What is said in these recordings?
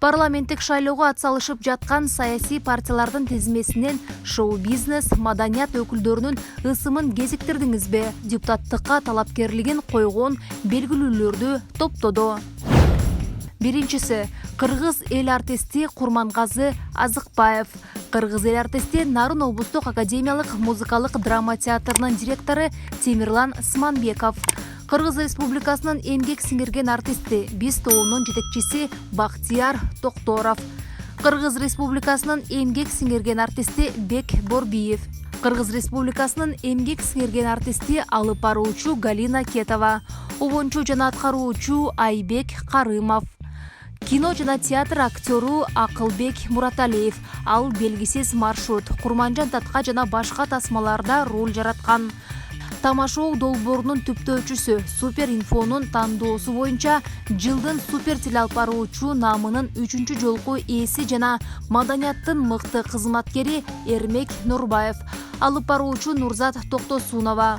Парламенттик шайлоого атсалышып жаткан саясий партиялардын тизмесинен шоу-бизнес, маданият өкүлдөрүнүн ысымын кезиктирдиңизби? Депутаттыкка талапкерлигин койгон белгилүүлөрдү топтоду. Биринчиси, кыргыз эл артисти Курмангазы Азыкбаев. Кыргыз эл артисти Нарын облустук академиялык музыкалык драма театрынын директору Темирлан Сманбеков. Кыргыз Республикасынын эмгек сиңирген артисти Биз тобунун жетекчиси Бактияр Токторов. Кыргыз Республикасынын эмгек сиңирген артисти Бек Борбиев. Кыргыз Республикасынын эмгек сиңирген артисти алып баруучу Галина Кетова. Обончу жана аткаруучу Айбек Карымов. Кино жана театр актеру Акылбек Мураталиев. Ал белгисиз маршрут, Курманжан татка жана башка тасмаларда роль жараткан. Тамашоо долбоорунун түптөөчүсү, Супер инфонун тандоосу боюнча жылдын супер теле алып баруучу наамынын 3-чү жолку ээси жана маданияттын мыкты кызматкери Эрмек Нурбаев. Алып баруучу Нурзат Токтосунова.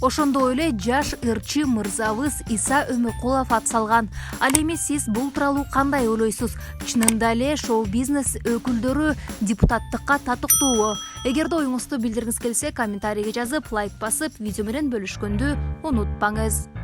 Ошондой эле жаш ырчы мырзабыз Иса Өмөкулов атсалган. Ал эми сиз бул тууралуу кандай ойлойсуз? Чынында эле шоу-бизнес өкүлдөрү депутаттыкка татыктуубу? Эгерде оюңузду билдиргиңиз келсе, комментарийге жазып, лайк басып, видео менен бөлүшкөндү унутпаңыз.